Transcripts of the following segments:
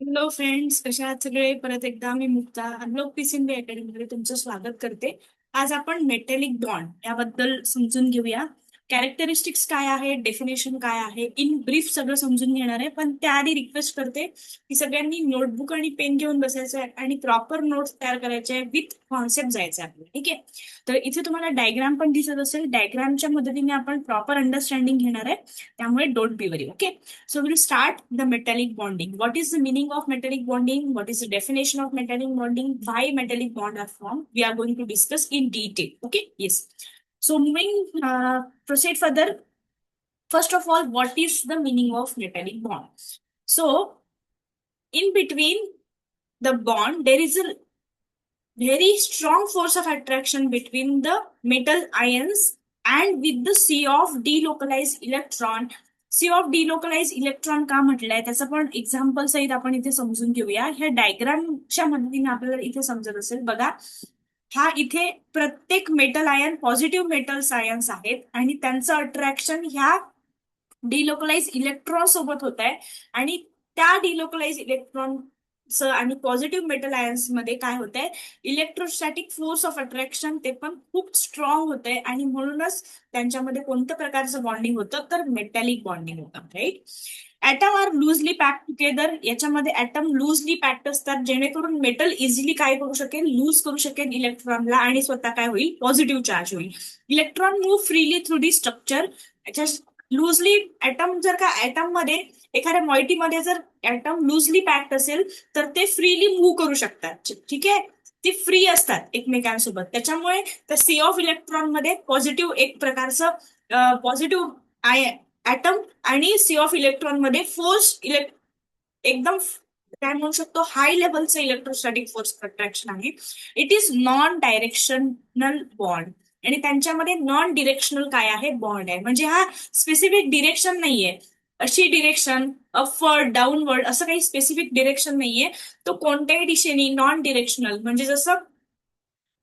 Hello friends, कशा आहात सगळे? परत एकदा मी मुक्ता अनलॉक पीसीएमबी अकॅडमीमध्ये तुमचं स्वागत करते. आज आपण मेटॅलिक बॉन्ड याबद्दल समजून घेऊया. कॅरेक्टरिस्टिक्स काय आहे, डेफिनेशन काय आहे, इन ब्रीफ सगळं समजून घेणार आहे. पण त्याआधी रिक्वेस्ट करते की सगळ्यांनी नोटबुक आणि पेन घेऊन बसायचं आहे आणि प्रॉपर नोट्स तयार करायचे आहे, विथ कॉन्सेप्ट जायचं आहे आपल्याला. ठीक आहे. तर इथे तुम्हाला डायग्राम पण दिसत असेल. डायग्रामच्या मदतीने आपण प्रॉपर अंडरस्टँडिंग घेणार आहे. त्यामुळे don't be worry. Okay. So we'll start the metallic bonding. What is the meaning of metallic bonding? What is the definition of metallic bonding? Why metallic bond are formed? We are going to discuss in detail. Okay. Yes. So moving proceed further. First of all, what is the meaning of metallic bond? So in between the bond, there is a very strong force of attraction between the metal ions and with the sea of delocalized electron. Sea of delocalise electron का म्हटलंय त्याचं पण example सहित आपण इथे समजून घेऊया. ह्या डायग्रामच्या मदतीने आपल्याला इथे समजत असेल बघा. हा इथे प्रत्येक metal ion positive metals ions आहेत आणि त्यांचं अट्रॅक्शन ह्या डिलोकलाइज इलेक्ट्रॉन सोबत होत आहे. आणि त्या डिलोकलाइज इलेक्ट्रॉन आणि पॉझिटिव्ह मेटल आयन्स मध्ये काय होत आहे, इलेक्ट्रोस्टॅटिक फोर्स ऑफ अट्रॅक्शन ते पण खूप स्ट्रॉंग होत आहे. आणि म्हणूनच त्यांच्यामध्ये कोणत्या प्रकारचं बॉन्डिंग होतं, तर मेटॅलिक बॉन्डिंग होतं. Right. Atom are loosely packed together. याच्यामध्ये ऍटम लूजली पॅक्ड असतात, जेणेकरून मेटल इझिली काय करू शकेल, लूज करू शकेल इलेक्ट्रॉनला आणि स्वतः काय होईल, पॉझिटिव्ह चार्ज होईल. Electron move freely through the structure. Loosely atom जर का ऍटम मध्ये एखाद्या मॉइटीमध्ये जर ऍटम लूजली पॅक्ड असेल तर ते फ्रीली मूव्ह करू शकतात. ठीक आहे. ते फ्री असतात एकमेकांसोबत. त्याच्यामुळे त्या सी ऑफ इलेक्ट्रॉन मध्ये पॉझिटिव्ह एक प्रकारचं पॉझिटिव्ह आय ऍटम आणि सी ऑफ इलेक्ट्रॉन मध्ये फोर्स एकदम काय म्हणू शकतो, हाय लेवलचं इलेक्ट्रोस्टॅटिक फोर्स अट्रॅक्शन आहे. It is non directional bond. आणि त्यांच्यामध्ये नॉन डिरेक्शनल काय आहे, बॉन्ड आहे. म्हणजे हा स्पेसिफिक डिरेक्शन नाहीये, अशी डिरेक्शन अपवर्ड डाऊनवर्ड असं काही स्पेसिफिक डिरेक्शन नाहीये. तो कोणत्याही दिशेने नॉन डिरेक्शनल, म्हणजे जसं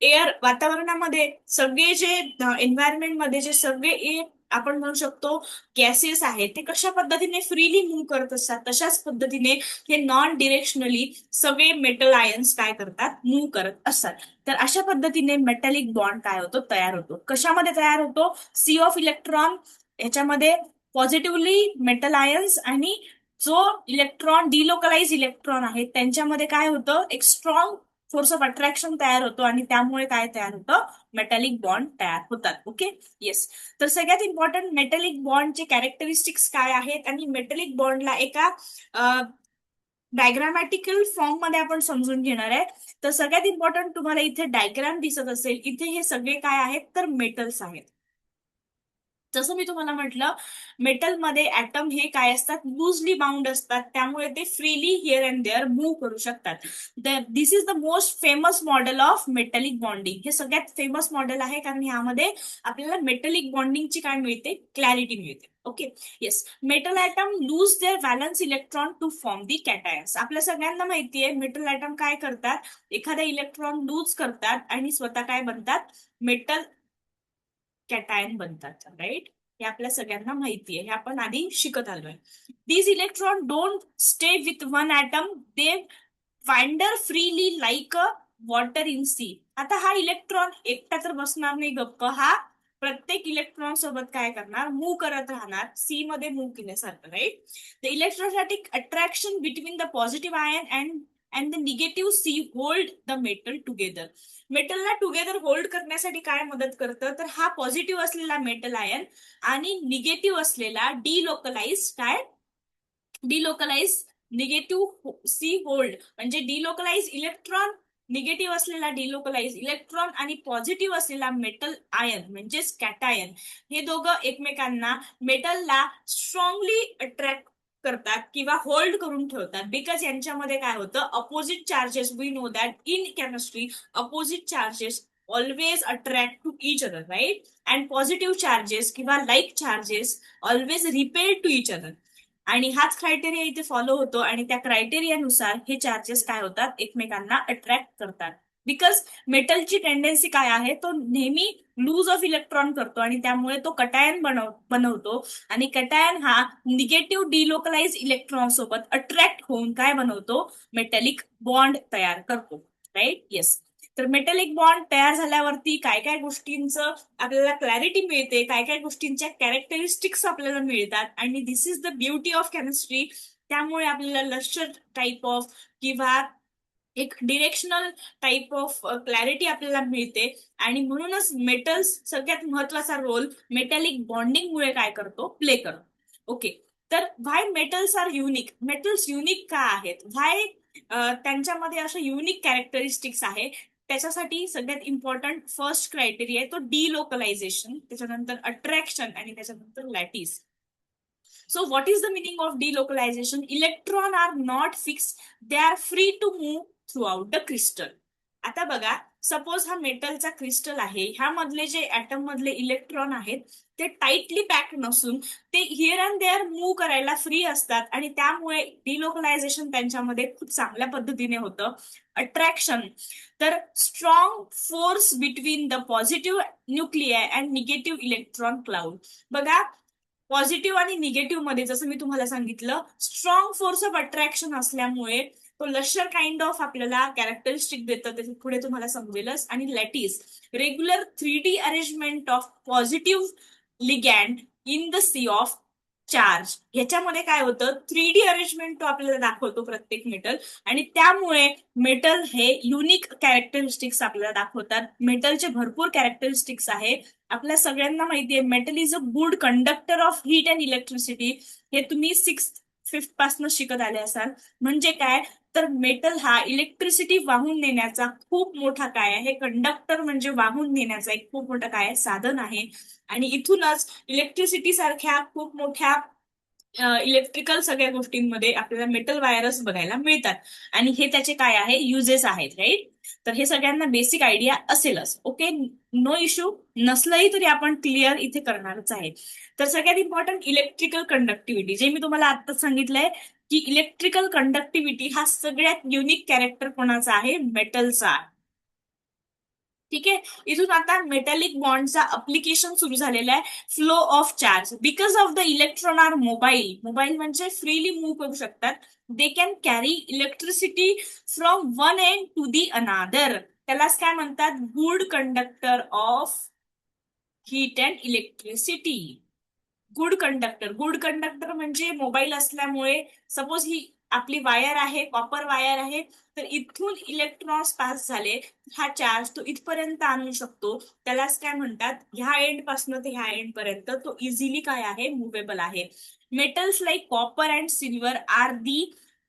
एअर वातावरणामध्ये सगळे जे एन्व्हायरमेंटमध्ये जे सगळे आपण म्हणू शकतो गॅसेस आहेत, ते कशा पद्धतीने फ्रीली मूव्ह करत असतात, तशाच पद्धतीने हे नॉन डिरेक्शनली सगळे मेटल आयन्स काय करतात, मूव्ह करत असतात. तर अशा पद्धतीने मेटॅलिक बॉन्ड काय होतो, तयार होतो. कशामध्ये तयार होतो, सी ऑफ इलेक्ट्रॉन ह्याच्यामध्ये पॉझिटिव्हली मेटल आयन्स आणि जो इलेक्ट्रॉन डिलोकलाइज इलेक्ट्रॉन आहे त्यांच्यामध्ये काय होतं, एक स्ट्रॉंग फोर्स ऑफ अट्रॅक्शन तयार होतो आणि त्यामुळे काय तयार होतं, मेटॅलिक बॉन्ड तयार होतात. ओके. येस. तर सगळ्यात इम्पॉर्टंट मेटॅलिक बॉन्डचे कॅरेक्टरिस्टिक्स काय आहेत आणि मेटॅलिक बॉन्डला एका डायग्रामॅटिकल फॉर्म मध्ये आपण समजून घेणार आहे. तर सगळ्यात इम्पॉर्टंट तुम्हाला इथे डायग्राम दिसत असेल. इथे हे सगळे काय आहेत, तर मेटल्स आहेत. जसं मी तुम्हाला म्हटलं, मेटलमध्ये ऍटम हे काय असतात, लूजली बाउंड असतात, त्यामुळे ते freely here and there move करू शकतात. This is the most famous model of metallic bonding. हे सगळ्यात फेमस मॉडेल आहे, कारण यामध्ये आपल्याला मेटॅलिक बॉन्डिंगची काय मिळते, क्लॅरिटी मिळते. Okay. Yes. Metal atom lose their valence electron to form the cations. आपल्या सगळ्यांना माहितीये मेटल ऍटम काय करतात, एखादा इलेक्ट्रॉन लूज करतात आणि स्वतः काय बनतात, मेटल कॅटायन बनतात. राईट. हे आपल्या सगळ्यांना माहितीये, हे आपण आधी शिकत आलोय. These electron don't stay with one atom, they wander freely like a water in sea. आता हा इलेक्ट्रॉन एकटा तर बसणार नाही गप्प, हा प्रत्येक इलेक्ट्रॉन सोबत काय करणार, मूव्ह करत राहणार, सी मध्ये मूव्ह केल्यासारखं. Right. The electrostatic attraction between the positive ion and the negative sea hold the metal together. मेटलला टुगेदर होल्ड करण्यासाठी काय मदत करतं, तर हा पॉझिटिव्ह असलेला मेटल आयन आणि निगेटिव्ह असलेला डिलोकलाइज काय, डिलोकलाइज निगेटिव्ह सी होल्ड, म्हणजे डिलोकलाइज इलेक्ट्रॉन, निगेटिव्ह असलेला डिलोकलाइज इलेक्ट्रॉन आणि पॉझिटिव्ह असलेला मेटल आयन म्हणजेच कॅटायन, हे दोघं एकमेकांना मेटलला स्ट्रॉंगली अट्रॅक्ट करतात किंवा होल्ड करून ठेवतात. बिकॉज यांच्यामध्ये काय होतं, opposite charges, we know that in chemistry opposite charges always attract to each other. Right. And positive charges किंवा like charges always repel to each other. आणि हाच क्रायटेरिया इथे फॉलो होतो आणि त्या क्रायटेरियानुसार हे चार्जेस काय होतात, एकमेकांना अट्रॅक्ट करतात. बिकॉज मेटलची टेंडेन्सी काय आहे, तो नेहमी लूज ऑफ इलेक्ट्रॉन करतो आणि त्यामुळे तो कटायन बनवतो. आणि कटायन हा निगेटिव्ह डिलोकलाइज इलेक्ट्रॉन सोबत अट्रॅक्ट होऊन काय बनवतो, मेटॅलिक बॉन्ड तयार करतो. राईट? येस. तर मेटॅलिक बॉन्ड तयार झाल्यावरती काय काय गोष्टींचं आपल्याला क्लॅरिटी मिळते, काय काय गोष्टींच्या कॅरेक्टरिस्टिक्स आपल्याला मिळतात, आणि this is the beauty of chemistry. त्यामुळे आपल्याला लस्टर टाईप ऑफ किंवा एक डिरेक्शनल टाईप ऑफ क्लॅरिटी आपल्याला मिळते. आणि म्हणूनच मेटल्स सगळ्यात महत्वाचा रोल मेटॅलिक बॉन्डिंग मुळे काय करतो, प्ले करतो. ओके. तर why metals are unique? Metals unique का आहेत? व्हाय त्यांच्यामध्ये असं युनिक कॅरेक्टरिस्टिक्स आहे? त्याच्यासाठी सगळ्यात इम्पॉर्टंट फर्स्ट क्रायटेरिया आहे तो डिलोकलायझेशन, त्याच्यानंतर अट्रॅक्शन, आणि त्याच्यानंतर lattice. So what is the meaning of delocalization? Electron are not fixed. They are free to move throughout the crystal. आता बघा, सपोज हा मेटलचा क्रिस्टल आहे, ह्यामधले जे ऍटम मधले इलेक्ट्रॉन आहेत ते टाइटली पॅक नसून ते हिअर अँड देअर मूव्ह करायला फ्री असतात, आणि त्यामुळे डिलोकलायझेशन त्यांच्यामध्ये खूप चांगल्या पद्धतीने होतं. अट्रॅक्शन, तर strong force between the positive nuclei and negative electron cloud. बघा, पॉझिटिव्ह आणि निगेटिव्ह मध्ये जसं मी तुम्हाला सांगितलं, स्ट्रॉंग फोर्स ऑफ अट्रॅक्शन असल्यामुळे तो लशर काइंड ऑफ आपल्याला कॅरेक्टरिस्टिक देतं, त्याच्या पुढे तुम्हाला समजेलच. आणि lattice, regular 3D arrangement of positive ligand in the sea of charge. ह्याच्यामध्ये काय होतं, 3D अरेंजमेंट तो आपल्याला दाखवतो प्रत्येक मेटल, आणि त्यामुळे मेटल हे युनिक कॅरेक्टरिस्टिक्स आपल्याला दाखवतात. मेटलचे भरपूर कॅरेक्टरिस्टिक्स आहे. आपल्या सगळ्यांना माहितीये metal is a good conductor of heat and electricity. हे तुम्ही 6th-5th पासून शिकत आले असाल. म्हणजे काय, तर मेटल हा इलेक्ट्रिसिटी वाहून नेण्याचा खूप मोठा काय आहे, कंडक्टर म्हणजे वाहून नेण्याचा एक खूप मोठा काय साधन आहे. आणि इथूनच इलेक्ट्रिसिटी सारख्या खूप मोठ्या इलेक्ट्रिकल सगळ्या गोष्टींमध्ये आपल्याला मेटल वायरस बघायला मिळतात. आणि हे त्याचे काय आहे, युजेस आहेत. राईट? तर हे सगळ्यांना बेसिक आयडिया असेलच. Okay, no issue. नसलंही तरी आपण क्लिअर इथे करणारच आहे. तर सगळ्यात इम्पॉर्टंट इलेक्ट्रिकल कंडक्टिव्हिटी, जे मी तुम्हाला आता सांगितलंय की इलेक्ट्रिकल कंडक्टिव्हिटी हा सगळ्यात युनिक कॅरेक्टर कोणाचा आहे, मेटलचा. ठीक आहे. इथून आता मेटॅलिक बॉन्डचा अप्लिकेशन सुरू झालेला आहे. Flow of charge, because of the electron are mobile. Mobile म्हणजे फ्रीली मूव्ह करू शकतात. They can carry electricity from one end to the another. त्यालाच काय म्हणतात, good conductor of heat and electricity. Good conductor. Good conductor म्हणजे mobile असल्यामुळे, suppose ही आपली वायर आहे, कॉपर वायर आहे, तर इथून इलेक्ट्रॉन्स पास झाले, हा चार्ज तो इथपर्यंत आणू शकतो. त्यालाच काय म्हणतात, ह्या एंड पासून ते ह्या एंड पर्यंत तो इझिली काय आहे, मुव्हेबल आहे. Metals like copper and silver are the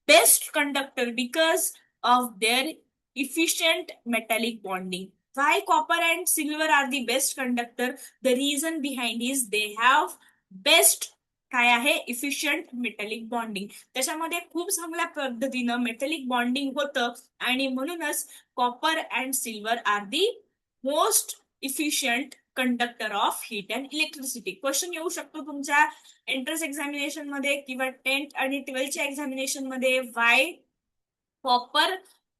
best conductor because of their efficient metallic bonding. Why copper and silver are the best conductor? The reason behind is they have best काय आहे, efficient metallic bonding. त्याच्यामध्ये खूप चांगल्या पद्धतीनं metallic bonding होतं, आणि म्हणूनच copper and silver are the most efficient conductor of heat and electricity. Question येऊ शकतो तुमच्या एंट्रन्स एक्झामिनेशन मध्ये किंवा 10th आणि 12th एक्झामिनेशन मध्ये, Y copper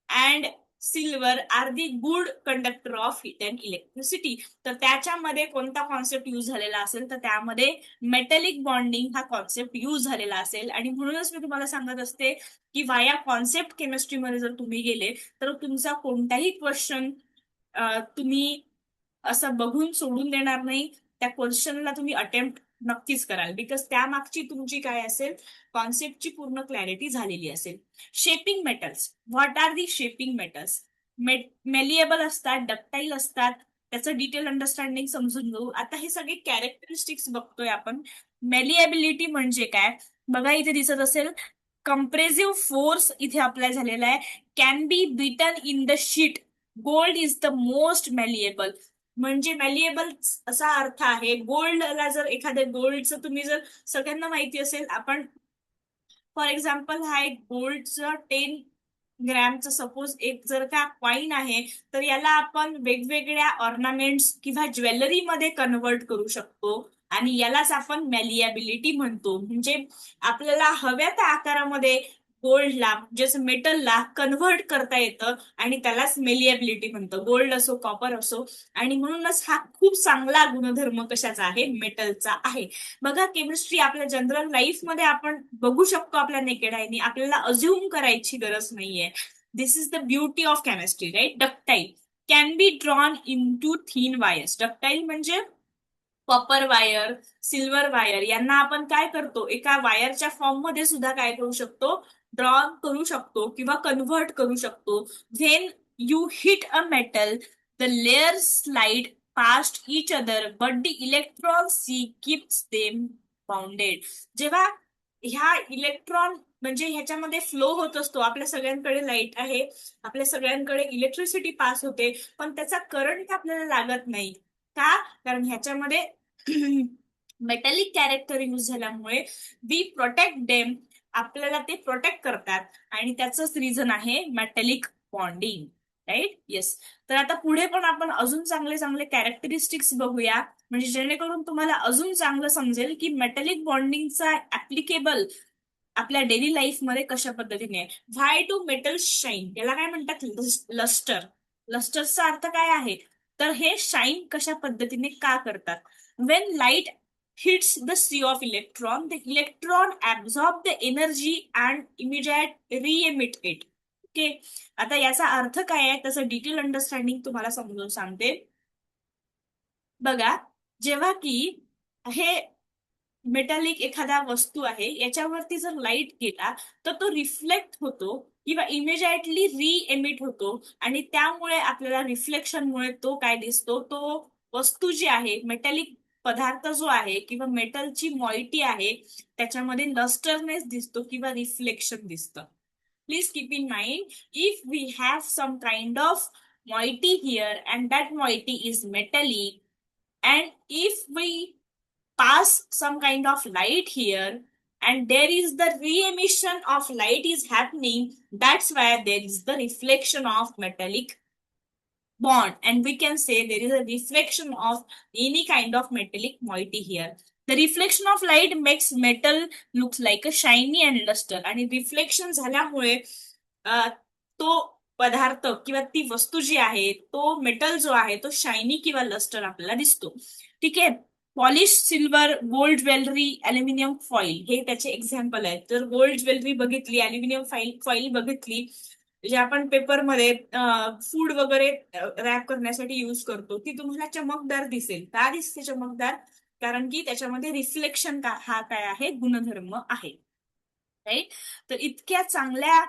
and silver are the good conductor of heat and electricity. तर त्याच्यामध्ये कोणता कॉन्सेप्ट यूज झालेला असेल, तर त्यामध्ये मेटॅलिक बॉन्डिंग हा कॉन्सेप्ट यूज झालेला असेल. आणि म्हणूनच मी तुम्हाला सांगत असते की वाया कॉन्सेप्ट केमिस्ट्रीमध्ये जर तुम्ही गेले तर तुमचा कोणताही क्वेश्चन तुम्ही असं बघून सोडून देणार नाही. त्या क्वेश्चनला तुम्ही अटेम्प्ट नक्कीच कराल, बिकॉज त्यामागची तुमची काय असेल, कॉन्सेप्टची पूर्ण क्लॅरिटी झालेली असेल. Shaping metals. What are the shaping metals? Malleable असतात, डक्टाईल असतात. त्याचं डिटेल अंडरस्टँडिंग समजून घेऊ. आता हे सगळे कॅरेक्टरिस्टिक्स बघतोय आपण. मेलिएबिलिटी म्हणजे काय, बघा इथे दिसत असेल, कंप्रेसिव्ह फोर्स इथे अप्लाय झालेला आहे. Can be beaten in the sheet. Gold is the most malleable. म्हणजे मेलिएबल असा अर्थ आहे, गोल्डला जर एखाद्या गोल्डचं तुम्ही जर, सगळ्यांना माहिती असेल, आपण फॉर एक्झाम्पल हा एक गोल्डचं 10 ग्रॅमचं सपोज एक जर का कॉईन आहे, तर याला आपण वेगवेगळ्या ऑर्नामेंट्स किंवा ज्वेलरीमध्ये कन्वर्ट करू शकतो, आणि यालाच आपण मेलिएबिलिटी म्हणतो. म्हणजे आपल्याला हव्या त्या आकारामध्ये गोल्डला जसं मेटलला कन्व्हर्ट करता येतं आणि त्यालाच मेलिएबिलिटी म्हणतं, गोल्ड असो कॉपर असो. आणि म्हणूनच हा खूप चांगला गुणधर्म कशाचा आहे, मेटलचा आहे. बघा केमिस्ट्री आपल्या जनरल लाईफ मध्ये आपण बघू शकतो आपल्या नेकेड आयनी, आपल्याला अज्युम करायची गरज नाहीये. This is the beauty of chemistry, right. Ductile can be drawn in to thin wires. Ductile म्हणजे कॉपर वायर, सिल्वर वायर यांना आपण काय करतो, एका वायरच्या फॉर्म मध्ये सुद्धा काय करू शकतो, ड्रॉ करू शकतो किंवा कन्व्हर्ट करू शकतो. When you hit a metal the layer slide past each other but the electron sea keeps them bounded. जेव्हा ह्या इलेक्ट्रॉन म्हणजे ह्याच्यामध्ये फ्लो होत असतो, आपल्या सगळ्यांकडे लाईट आहे, आपल्या सगळ्यांकडे इलेक्ट्रिसिटी पास होते, पण त्याचा करंट आपल्याला लागत नाही. का? कारण ह्याच्यामध्ये मेटॅलिक कॅरेक्टर यूज झाल्यामुळे वी प्रोटेक्ट डेम, आपल्याला ते प्रोटेक्ट करतात. आणि त्याचंच रिझन आहे मेटॅलिक बॉन्डिंग, राईट. येस. तर आता पुढे पण आपण अजून चांगले चांगले कॅरेक्टरिस्टिक्स बघूया, म्हणजे जेणेकरून तुम्हाला अजून चांगलं समजेल की मेटॅलिक बॉन्डिंगचा ऍप्लिकेबल आपल्या डेली लाईफ मध्ये कशा पद्धतीने आहे. व्हाय टू मेटल शाईन, याला काय म्हणतात, लस्टर. लस्टरचा अर्थ काय आहे, तर हे शाईन कशा पद्धतीने का करतात. When light hits the sea of electron, the electron absorb the energy and immediate reemit it. Okay. आता याचा अर्थ काय आहे, त्याचं डिटेल अंडरस्टँडिंग तुम्हाला समजून सांगते. बघा, जेव्हा की हे मेटॅलिक एखादा वस्तू आहे याच्यावरती जर लाईट गेला तर तो रिफ्लेक्ट होतो किंवा इमिजिएटली रिएमिट होतो. आणि त्यामुळे आपल्याला रिफ्लेक्शनमुळे तो काय दिसतो, तो वस्तू जी आहे, मेटॅलिक पदार्थ जो आहे किंवा मेटलची मॉइटी आहे त्याच्यामध्ये लस्टरनेस दिसतो किंवा रिफ्लेक्शन दिसतं. Please keep in mind, if we have some kind of moiety here and that moiety is metallic, and if we pass some kind of light here and there is the re-emission of light is happening, that's why there is the reflection of metallic bond, and we can say there is a reflection of any kind of metallic moiety here. The reflection of light makes metal looks like a shiny and luster, आणि reflection झाल्यामुळे तो पदार्थ किंवा ती वस्तू जी आहे, तो metal जो आहे तो शायनी किंवा लस्टर आपल्याला दिसतो. ठीक आहे. Polish silver, gold jewellery, aluminium foil हे त्याचे एक्झाम्पल आहेत. तर गोल्ड ज्वेलरी बघितली, अल्युमिनियम फॉईल बघितली, जे आपण पेपरमध्ये फूड वगैरे रॅप करण्यासाठी यूज करतो, ती तुम्हाला चमकदार दिसेल. का दिसते चमकदार? कारण की त्याच्यामध्ये रिफ्लेक्शन हा काय आहे, गुणधर्म आहे. राईट. तर इतक्या चांगल्या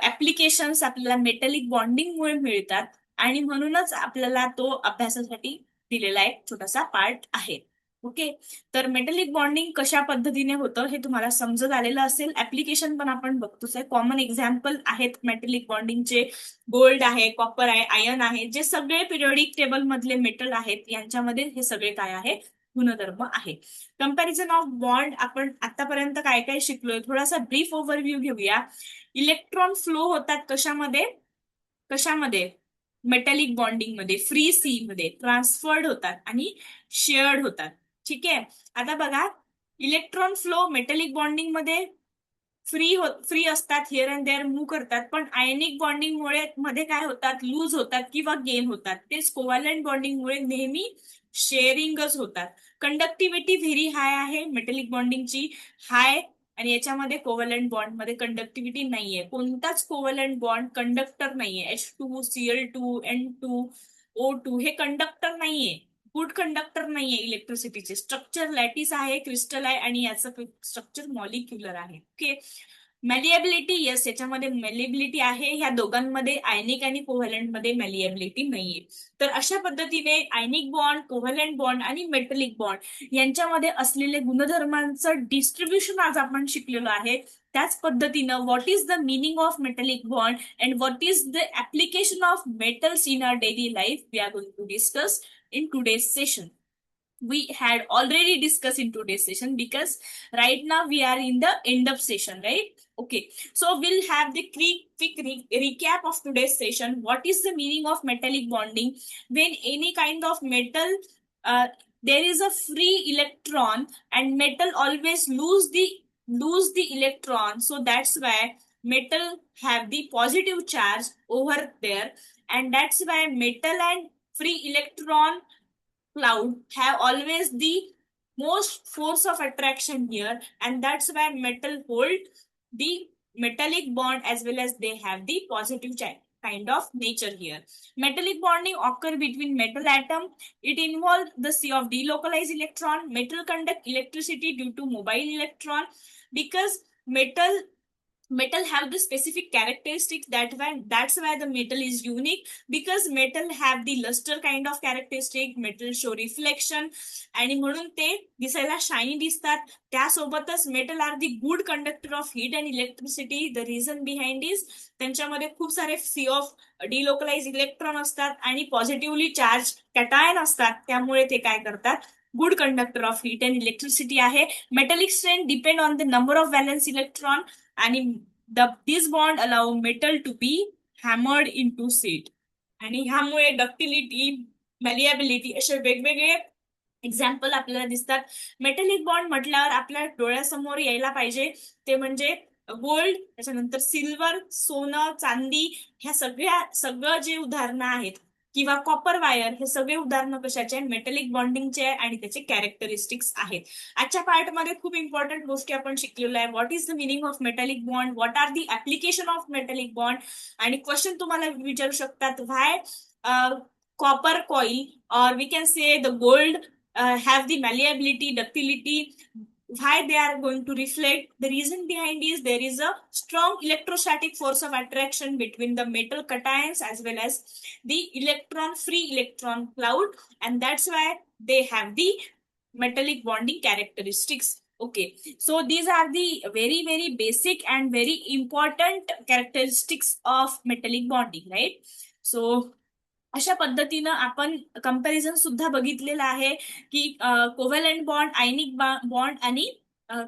ऍप्लिकेशन्स आपल्याला मेटॅलिक बॉन्डिंगमुळे मिळतात आणि म्हणूनच आपल्याला तो अभ्यासासाठी दिलेला एक छोटासा पार्ट आहे. ओके. तर मेटॅलिक बॉन्डिंग कशा पद्धतीने होतं हे तुम्हाला समजत आलेलं असेल. ऍप्लिकेशन पण आपण बघतोच आहे. कॉमन एक्झाम्पल आहेत मेटॅलिक बॉन्डिंगचे, गोल्ड आहे, कॉपर आहे, आयर्न आहे, जे सगळे पिरियडिक टेबल मधले मेटल आहेत यांच्यामध्ये हे सगळे काय आहे, गुणधर्म आहे. कंपॅरिझन ऑफ बॉन्ड आपण आतापर्यंत काय काय शिकलोय, थोडासा ब्रीफ ओव्हरव्ह्यू घेऊया. इलेक्ट्रॉन फ्लो होतात कशामध्ये, कशामध्ये, मेटॅलिक बॉन्डिंग मध्ये, फ्री सी मध्ये ट्रान्सफर्ड होतात आणि शेअर्ड होतात. ठीक आहे. आता बघा, इलेक्ट्रॉन फ्लो मेटॅलिक बॉन्डिंग मध्ये फ्री असतात, हिअर अँड देअर मूव्ह करतात, पण आयनिक बॉन्डिंग मुळे मध्ये काय होतात, लूज होतात किंवा गेन होतात. तेच कोव्हॅलंट बॉन्डिंग मुळे नेहमी शेअरिंगच होतात. कंडक्टिव्हिटी व्हेरी हाय आहे मेटॅलिक बॉन्डिंगची, हाय. आणि याच्यामध्ये कोव्हॅलंट बॉन्ड मध्ये कंडक्टिव्हिटी नाहीये, कोणताच कोव्हॅलंट बॉन्ड कंडक्टर नाहीये. H2, Cl2, N2, O2 हे कंडक्टर नाहीये, गुड कंडक्टर नाहीये इलेक्ट्रिसिटीचे. स्ट्रक्चर लॅटिस आहे, क्रिस्टल आहे, आणि याचं स्ट्रक्चर मॉलिक्युलर आहे. ओके. मॅलिएबिलिटी, येस, याच्यामध्ये मॅलिएबिलिटी आहे. ह्या दोघांमध्ये आयनिक आणि कोव्हॅलंट मध्ये मॅलिएबिलिटी नाहीये. तर अशा पद्धतीने आयनिक बॉन्ड, कोव्हॅलंट बॉन्ड आणि मेटलिक बॉन्ड यांच्यामध्ये असलेले गुणधर्मांचं डिस्ट्रीब्युशन आज आपण शिकलेलो आहे. त्याच पद्धतीनं what is the meaning of metallic bond and what is the application of metals in our daily life we are going to discuss in today's session. We had already discussed in today's session because right now we are in the end of session, right? Okay, so we'll have the quick recap of today's session. What is the meaning of metallic bonding? When any kind of metal there is a free electron and metal always lose the electron, so that's why metal have the positive charge over there, and that's why metal and free electron cloud have always the most force of attraction here, and that's why metal hold the metallic bond as well as they have the positive kind of nature here. Metallic bonding occur between metal atom. It involves the sea of delocalized electron. Metal conduct electricity due to mobile electron because metal have the specific characteristics. That's why the metal is unique, because metal have the luster kind of characteristic. metal show reflection आणि म्हणून ते दिसायला shiny दिसतात. त्यासोबतच metal are the good conductor of heat and electricity. The reason behind is त्यांच्यामध्ये खूप सारे C of delocalise electron असतात आणि पॉझिटिव्हली चार्ज कॅटायन असतात. त्यामुळे ते काय करतात, good conductor of heat and electricity आहे. Metallic strength depend on the number of valence electron आणि this bond allow metal to be hammered in to sheet. आणि ह्यामुळे डक्टिलिटी, मॅलिएबिलिटी असे वेगवेगळे एक्झाम्पल आपल्याला दिसतात. मेटलिक बॉन्ड म्हटल्यावर आपल्या डोळ्यासमोर यायला पाहिजे ते म्हणजे गोल्ड, त्याच्यानंतर सिल्वर, सोनं, चांदी, ह्या सगळं जे उदाहरणं आहेत, किंवा कॉपर वायर, हे सगळे उदाहरणं कशाचे, मेटलिक बॉन्डिंगचे आणि त्याचे कॅरेक्टरिस्टिक्स आहेत. आजच्या पार्टमध्ये खूप इम्पॉर्टंट गोष्टी आपण शिकलेलो आहे. What is the meaning of metallic bond, what are the application of metallic bond, आणि क्वेश्चन तुम्हाला विचारू शकतात, व्हाय copper coil, or we can say the gold have the malleability, ductility, why they are going to reflect. The reason behind is there is a strong electrostatic force of attraction between the metal cations as well as the free electron cloud, and that's why they have the metallic bonding characteristics. Okay, so these are the very very basic and very important characteristics of metallic bonding, right? So अशा पद्धतीनं आपण comparison सुद्धा बघितलेलं आहे की covalent bond, ionic bond आणि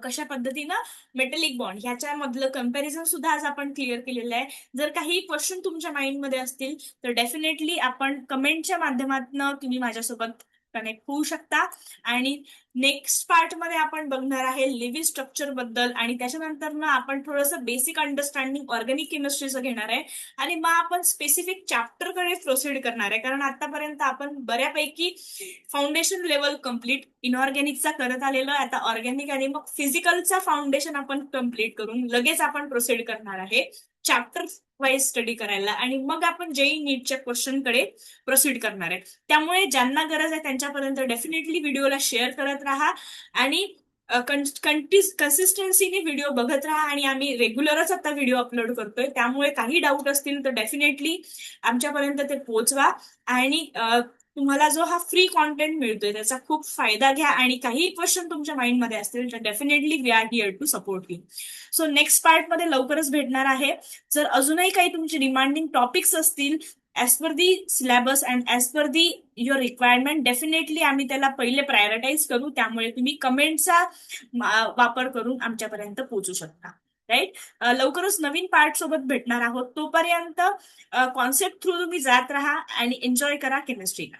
कशा पद्धतीनं मेटलिक बॉन्ड ह्याच्यामधलं कंपॅरिझन सुद्धा आज आपण क्लिअर केलेलं आहे. जर काही क्वेश्चन तुमच्या माइंडमध्ये असतील तर डेफिनेटली आपण कमेंटच्या माध्यमातून तुम्ही माझ्यासोबत कनेक्ट होऊ शकता. आणि नेक्स्ट पार्ट मध्ये आपण बघणार आहे लिव्हिंग स्ट्रक्चर बद्दल, आणि त्याच्यानंतर ना आपण थोडंसं बेसिक अंडरस्टँडिंग ऑर्गॅनिक केमिस्ट्रीचं घेणार आहे, आणि मग आपण स्पेसिफिक चॅप्टरकडे प्रोसीड करणार आहे. कारण आतापर्यंत आपण बऱ्यापैकी फाउंडेशन लेवल कम्प्लीट इनऑर्गॅनिकचा करत आलेलो आहे. आता ऑर्गॅनिक आणि मग फिजिकलचा फाउंडेशन आपण कम्प्लीट करून लगेच आपण प्रोसीड करणार आहे चॅप्टर वाईज स्टडी करायला, आणि मग आपण जेई नीटच्या क्वेश्चनकडे प्रोसीड करणार आहे. त्यामुळे ज्यांना गरज आहे त्यांच्यापर्यंत डेफिनेटली व्हिडिओला शेअर करत राहा आणि कन्सिस्टन्सीने व्हिडिओ बघत राहा. आणि आम्ही रेग्युलरच आता व्हिडिओ अपलोड करतोय, त्यामुळे काही डाऊट असतील तर डेफिनेटली आमच्यापर्यंत ते पोहोचवा. आणि तुम्हाला जो हा फ्री कॉन्टेंट मिळतोय त्याचा खूप फायदा घ्या. आणि काही क्वेश्चन तुमच्या माइंडमध्ये असतील तर definitely we are here to support you. So next पार्टमध्ये लवकरच भेटणार आहे. जर अजूनही काही तुमचे डिमांडिंग टॉपिक्स असतील as per the syllabus and as per the your requirement, definitely आम्ही त्याला पहिले प्रायोरिटाईज करू. त्यामुळे तुम्ही कमेंटचा वापर करून आमच्यापर्यंत पोहोचू शकता, राईट. लवकरच नवीन पार्ट सोबत भेटणार आहोत. तोपर्यंत कॉन्सेप्ट थ्रू तुम्ही जात राहा आणि एन्जॉय करा केमिस्ट्रीला.